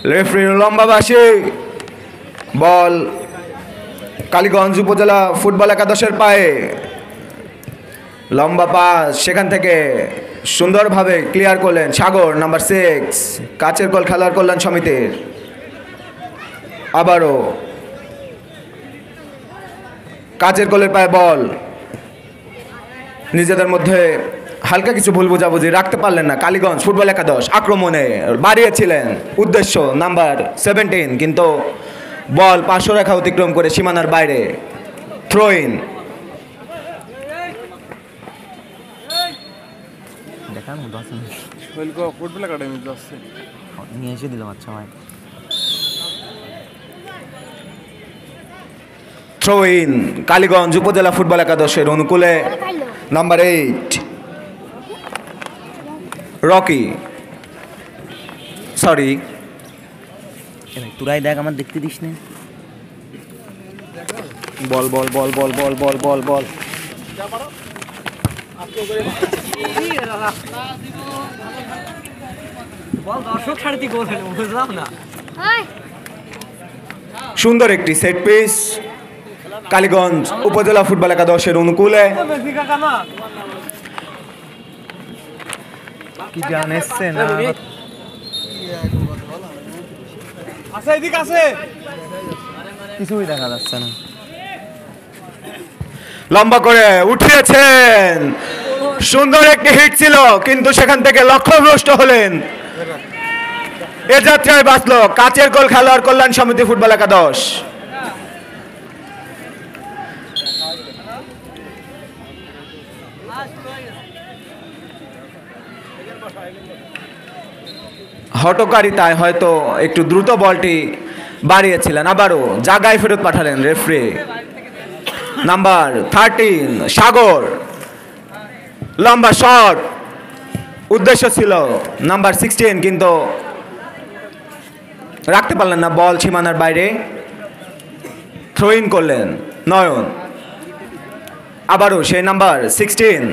রেফারির লম্বা বাঁশি। বল কালীগঞ্জ উপজেলা ফুটবল একাদশের পায়ে। লম্বা পাস, সেখান থেকে সুন্দরভাবে ক্লিয়ার করলেন সাগর, নাম্বার 6, কাচের গোল খেলার কল্যাণ সমিতির। আবারও কাচের গোলের পায়ে বল। নিজেদের মধ্যে হালকা কিছু ভুল বোঝাবুঝি রাখতে পারলেন না কালীগঞ্জ ফুটবল একাদশ। আক্রমণে বাড়িয়েছিলেন উদ্দেশ্য নাম্বার 17, কিন্তু বল পার্শ্ব রেখা অতিক্রম করে সীমানার বাইরে। Throw in. Throw in Kaliganj উপজেলা ফুটবল একাদশের অনুকূলে। নাম্বার 8 রকি, সরি তুরাই দেখ, আমার দেখতে দিস না। বল বল বল বল বল বল বল বল সুন্দর একটি সেট পিস কালীগঞ্জ উপজেলা ফুটবল একাদশের অনুকূলে। কি জান এসছে না, কিছুই দেখা যাচ্ছে না। লম্বা করে উঠিয়েছেন, সুন্দর একটি হিট ছিল, কিন্তু সেখান থেকে লক্ষ্যভ্রষ্ট হলেন। এ যাত্রায় বাঁচল কাচের গোল খেলোয়াড় কল্যাণ সমিতি ফুটবল একাদশ। হটকারিতায় হয়তো একটু দ্রুত বলটি বাড়িয়েছিলেন। আবারও জায়গায় ফেরত পাঠালেন রেফারি। নাম্বার 13 সাগর, লম্বা শট, উদ্দেশ্য ছিল নাম্বার 16, কিন্তু রাখতে পারলেন না, বল সীমানার বাইরে। থ্রো ইন করলেন নয়ন। আবারও সেই নাম্বার 16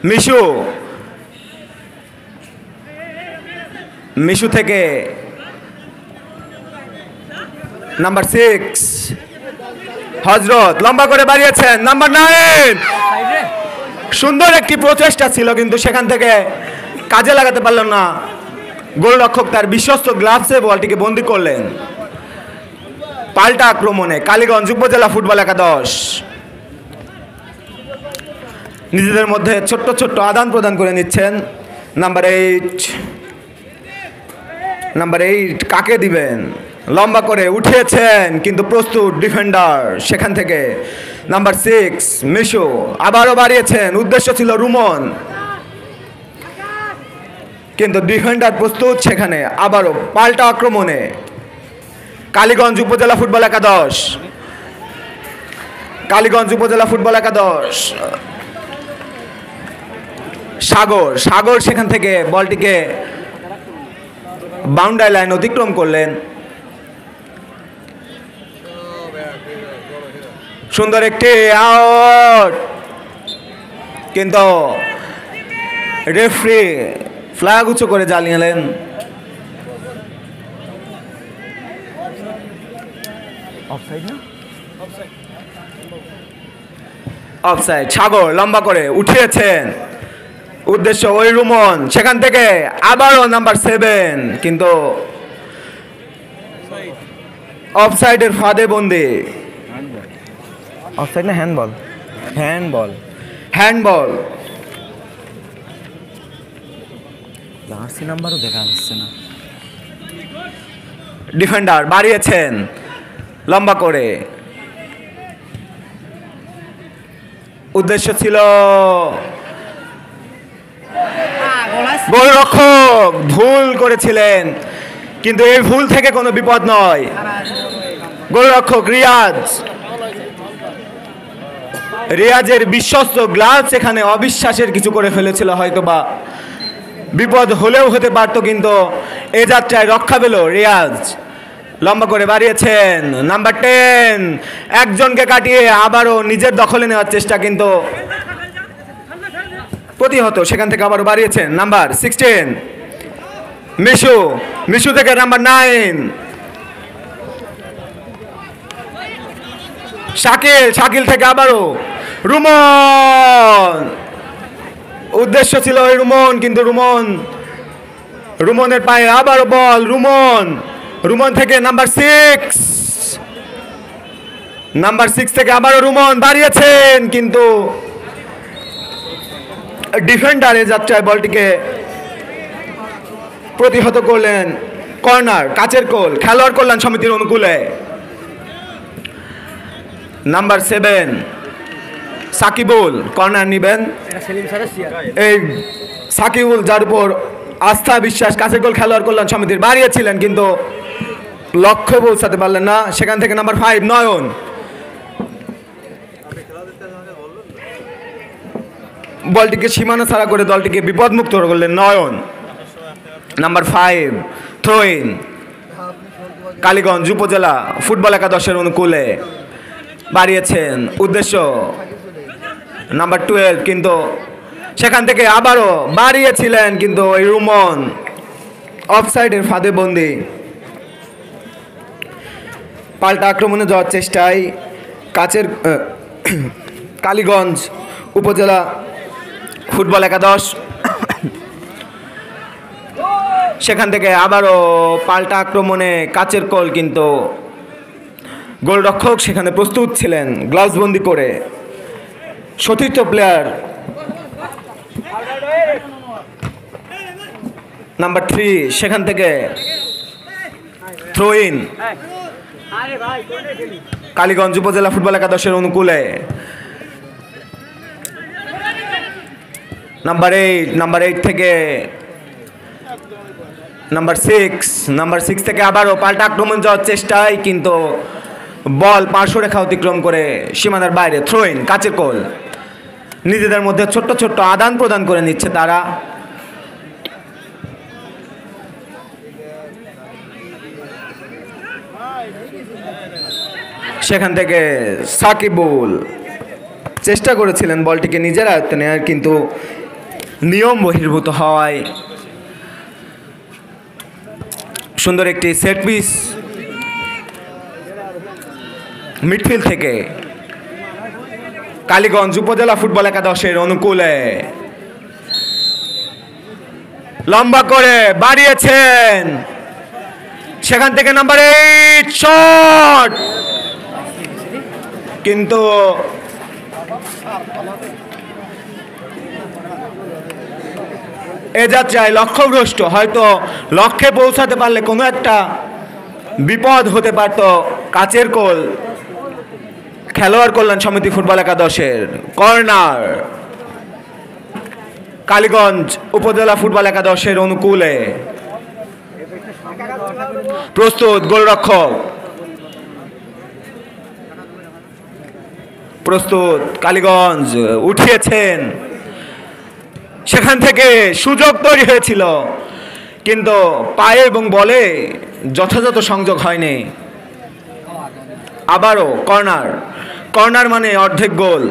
মিশু, মিশু থেকে নাম্বার 6 হযরত, লম্বা করে বাড়িয়েছেন নাম্বার 9। সুন্দর একটি প্রচেষ্টা ছিল, কিন্তু সেখান থেকে কাজে লাগাতে পারলেন না গোলরক্ষক। তার বিশ্বস্ত গ্লাভসে বলটিকে বন্দী করলেন। পাল্টা আক্রমণে কালীগঞ্জ উপজেলা ফুটবল একাদশ নিজেদের মধ্যে ছোট্ট ছোট্ট আদান প্রদান করে নিচ্ছেন। নাম্বার 8 কাকে দিবেন? লম্বা করে উঠিয়েছেন, কিন্তু প্রস্তুত ডিফেন্ডার সেখান থেকে নাম্বার 6 মিশু। আবারও বাড়িয়েছেন, উদ্দেশ্য ছিল রুমন, কিন্তু ডিফেন্ডার প্রস্তুত সেখানে। আবারও পাল্টা আক্রমণে কালীগঞ্জ উপজেলা ফুটবল একাদশ, কালীগঞ্জ উপজেলা ফুটবল একাদশ। সাগর সেখান থেকে বলটিকে বাউন্ডারি লাইন অতিক্রম করলেন। সুন্দর একটি আউট, কিন্তু রেফারি ফ্ল্যাগ উঁচু করে জ্বালিয়েলেন। অফসাইড। সাগর লম্বা করে উঠিয়েছেন, উদ্দেশ্য ওই রুমন, সেখান থেকে আবারও নাম্বার 7, কিন্তু অফসাইডের ফাঁদে বন্দি। অফসাইড না হ্যান্ডবল? হ্যান্ডবল। জার্সি নাম্বারও দেখা যাচ্ছে না। ডিফেন্ডার বাড়িয়েছেন লম্বা করে, উদ্দেশ্য ছিল গোলরক্ষক ভুল করেছিলেন, কিন্তু এই ভুল থেকে কোনো বিপদ নয়। গোলরক্ষক রিয়াজের বিশ্বস্ত গ্লাভস এখানে অবিশ্বাসের কিছু করে ফেলেছিল, হয়তো বা বিপদ হলেও হতে পারত, কিন্তু এ যাত্রায় রক্ষা পেল রিয়াজ। লম্বা করে বাড়িয়েছেন নাম্বার 10, একজনকে কাটিয়ে আবারও নিজের দখলে নেওয়ার চেষ্টা, কিন্তু প্রতিহত। সেখান থেকে আবারও বাড়িয়েছেন নাম্বার 16 মিশু, মিশু থেকে নাম্বার 9 শাকিল, শাকিল থেকে আবারও রুমন। উদ্দেশ্য ছিল ওই রুমন, কিন্তু রুমনের পায়ে আবারও বল। রুমন থেকে নাম্বার 6 থেকে আবারও রুমন বাড়িয়েছেন, কিন্তু ডিফেন্ডারে যাত্রায় বলটিকে প্রতিহত করলেন। কর্নার, কাচের কোল, খেলোয়াড় কল্যাণ সমিতির অনুকূলে। নাম্বার 7 সাকিবুল কর্নার নিবেন। এই সাকিবুল, যার উপর আস্থা বিশ্বাস কাচের কোল খেলোয়াড় কল্যাণ সমিতির, বাড়িয়েছিলেন কিন্তু লক্ষ্যে পৌঁছাতে পারলেন না। সেখান থেকে নাম্বার 5 নয়ন, বলটিকে সীমানা ছাড়া করে দলটিকে বিপদমুক্ত করলেন নয়ন। নাম্বার 5 থ্রোইন, কালীগঞ্জ উপজেলা ফুটবল একাদশের অনুকূলে বাড়িয়েছেন। উদ্দেশ্য নাম্বার 12, কিন্তু সেখান থেকে আবারও বাড়িয়েছিলেন, কিন্তু এই রুমন অফসাইডের ফাঁদে বন্দী। পাল্টা আক্রমণে যাওয়ার চেষ্টায় কালীগঞ্জ উপজেলা ফুটবল একাদশ। সেখান থেকে আবারও পাল্টা আক্রমণে কাচের কোল, কিন্তু গোলরক্ষক সেখানে প্রস্তুত ছিলেন গ্লাভসবন্দি করে। সতীর্থ প্লেয়ার নাম্বার 3, সেখান থেকে থ্রো ইন কালীগঞ্জ উপজেলা ফুটবল একাদশের অনুকূলে। নাম্বার 8 থেকে নাম্বার 6 থেকে আবারও পাল্টা আক্রমণ যাওয়ার চেষ্টায়, কিন্তু বল পার্শ্বরেখা অতিক্রম করে সীমানার বাইরে। থ্রো ইন কাচের কোল। নিজেদের মধ্যে ছোট্ট ছোট্ট আদান প্রদান করে নিচ্ছে তারা। সেখান থেকে সাকিবুল চেষ্টা করেছিলেন বলটিকে নিজের আয়ত্তে নেওয়ার, কিন্তু নিয়ম বহির্ভূত হওয়ায় সুন্দর একটি সেট পিস মিডফিল্ড থেকে কালীগঞ্জ উপজেলা ফুটবল একাদশের অনুকূলে লম্বা করে বাড়িয়েছেন। সেখান থেকে নাম্বার 8 শট, কিন্তু এ যাত্রায় লক্ষ্যভ্রষ্ট। হয়তো লক্ষ্যে পৌঁছাতে পারলে কোনো একটা বিপদ হতে পারত কাচের কোল খেলোয়াড় কল্যাণ সমিতি ফুটবল একাদশের। কর্নার কালীগঞ্জ উপজেলা ফুটবল একাদশের অনুকূলে। প্রস্তুত গোলরক্ষক, প্রস্তুত কালীগঞ্জ, উঠিয়েছেন। সেখান থেকে সুযোগ তৈরি হয়েছিল, কিন্তু পায়ে এবং বলে যথাযথ সংযোগ হয়নি। আবারও কর্নার মানে অর্ধেক গোল।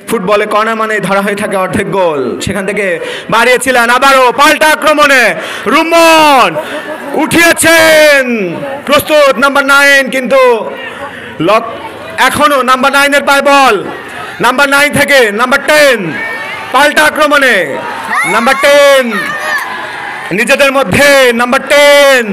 ফুটবলে কর্নার মানে ধরা হয়ে থাকে অর্ধেক গোল। সেখান থেকে বাড়িয়েছিলেন, আবারও পাল্টা আক্রমণে রুমন উঠিয়েছেন। প্রস্তুত নাম্বার 9, কিন্তু এখনো নাম্বার 9-এর পায়ে বল। নাম্বার 9 থেকে নাম্বার 10 পাল্টা আক্রমণে নাম্বার 10 নিজেদের মধ্যে। নাম্বার 10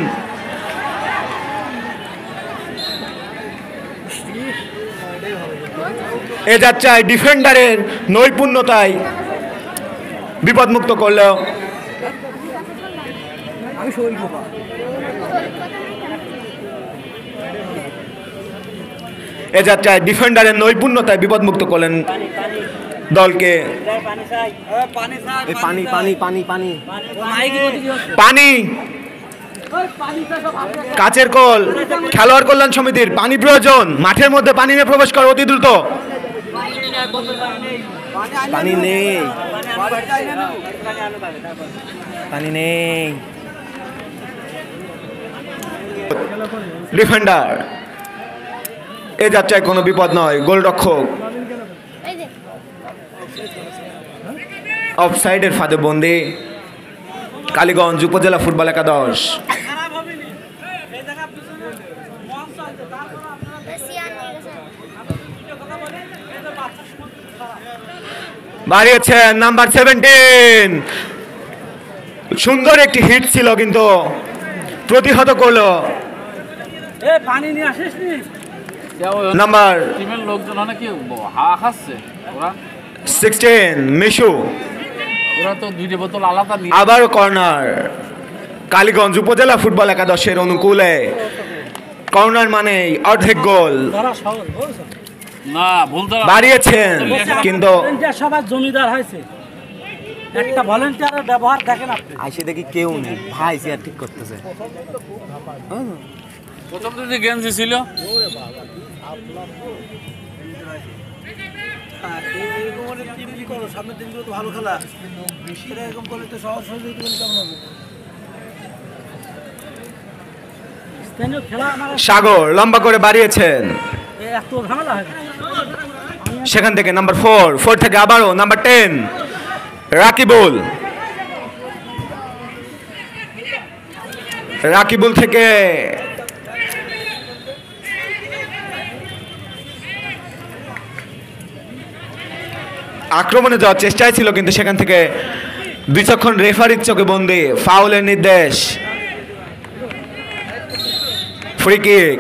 এ যাত্রায় ডিফেন্ডারের নৈপুণ্যতায় বিপদমুক্ত করলেও এ যাত্রায় ডিফেন্ডারের নৈপুণ্যতায় বিপদমুক্ত করলেন দলকে। পানি কাচের কোল খেলোয়াড় কল্যাণ সমিতির পানি প্রয়োজন। মাঠের মধ্যে পানি নিয়ে প্রবেশ করে অতি দ্রুত। পানি নেই। ডিফেন্ডার, এ যাত্রায় কোনো বিপদ নয়। গোলরক্ষক অফসাইডের ফাঁদে বন্দী। কালীগঞ্জ উপজেলা ফুটবল একাদশ। বাড়িয়েছেন নাম্বার 17। সুন্দর একটি হিট ছিল কিন্তু প্রতিহত করলো নাম্বার 16 মিশু। আবারও কর্নার কালীগঞ্জ উপজেলা ফুটবল একাদশের অনুকূলে। কর্নার মানে অর্ধেক গোল। বাড়িয়েছেন কিন্তু সবার জমিদার হয়েছে। একটা ভলেন্টিয়ারের ব্যবহার দেখেন আপনি। আইসে দেখি কেউ নেই, ভাই চেয়ার ঠিক করতেছে। প্রথম দিকে গেঞ্জি ছিল, সামনের দিনগুলো তো ভালো খেলা, এরকম করলে তো সহজ সহজ কেমন হবে? সাগর লম্বা করে বাড়িয়েছেন, এত ঝামেলা হয়। সেখান থেকে নাম্বার 4 থেকে আবারও নাম্বার 10 রাকিবুল। রাকিবুল থেকে আক্রমণে যাওয়ার চেষ্টায় ছিল কিন্তু সেখান থেকে বিচক্ষণ রেফারির চোখে বন্দি, ফাউলের নির্দেশ। ফ্রি কিক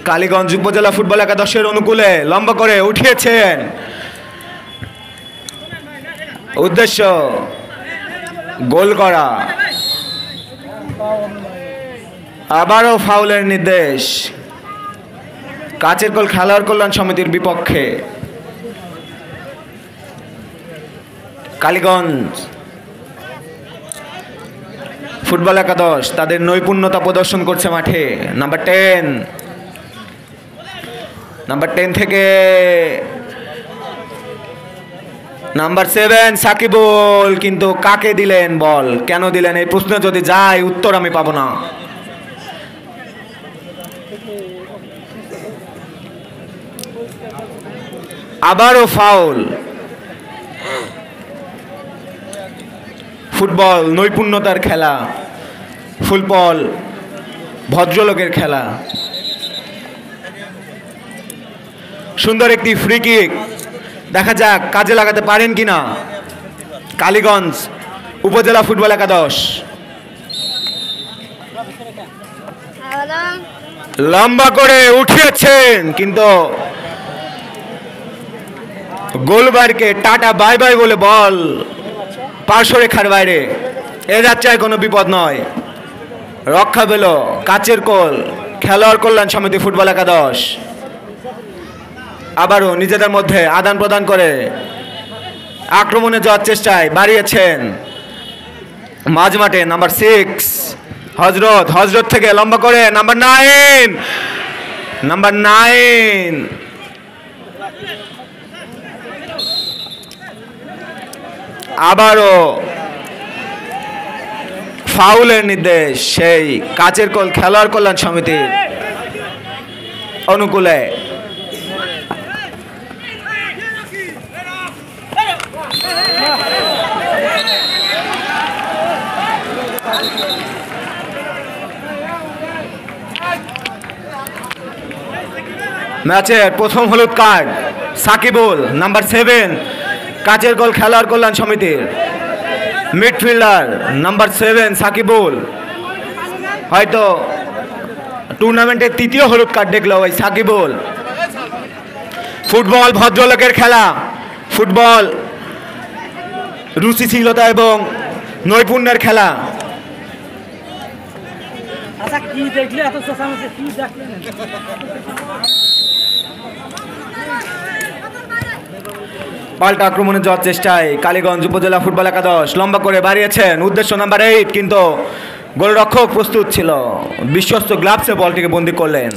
কালীগঞ্জ উপজেলা ফুটবল একাদশের অনুকূলে লম্বা করে উঠিয়েছেন, উদ্দেশ্য গোল করা। আবারও ফাউলের নির্দেশ কাচের গোল খেলোয়াড় কল্যাণ সমিতির বিপক্ষে। কালীগঞ্জ ফুটবল একাদশ তাদের নৈপুণ্যতা প্রদর্শন করছে মাঠে। নাম্বার 10 থেকে নাম্বার 7 সাকিবুল, কিন্তু কাকে দিলেন বল, কেন দিলেন এই প্রশ্ন যদি যায় উত্তর আমি পাবো না। আবারও ফাউল। ফুটবল নৈপুণ্যতার খেলা, ফুটবল ভদ্রলোকের খেলা। সুন্দর একটি ফ্রি কিক, দেখা যাক কাজে লাগাতে পারেন কিনা কালীগঞ্জ উপজেলা ফুটবল একাদশ। লম্বা করে উঠিয়েছেন কিন্তু গোলবারকে টাটা বাই বাই বলে বল পার্শ্বরেখার বাইরে। এ যাত্রায় কোনো বিপদ নয়, রক্ষা পেল কাচের কোল খেলোয়াড় কল্যাণ সমিতি ফুটবল একাদশ। আবারও নিজেদের মধ্যে আদান প্রদান করে আক্রমণে যাওয়ার চেষ্টায় বাড়িয়েছেন মাঝমাঠে নাম্বার 6 হজরত থেকে লম্বা করে নাম্বার 9 আবারও ফাউলের নির্দেশ সেই কাচের কোল খেলোয়াড় কল্যাণ সমিতির অনুকূলে। ম্যাচের প্রথম হলুদ কার্ড সাকিবুল, নাম্বার 7 কাচের গোল খেলোয়াড় কল্যাণ সমিতির মিডফিল্ডার নাম্বার 7 সাকিবুল। হয়তো টুর্নামেন্টের তৃতীয় হলুদ কার্ড দেখলো ওই সাকিবুল। ফুটবল ভদ্রলোকের খেলা, ফুটবল রুচিশীলতা এবং নৈপুণ্যের খেলা। আচ্ছা কি দেখলে এত চেঁচামেচি, কি দেখলেন? পাল্টা আক্রমণে যাওয়ার চেষ্টায় কালীগঞ্জ উপজেলা ফুটবল একাদশ লম্বা করে বাড়িয়েছেন, উদ্দেশ্য নাম্বার 8, কিন্তু গোলরক্ষক প্রস্তুত ছিল, বিশ্বস্ত গ্লাভসে বলটিকে বন্দী করলেন।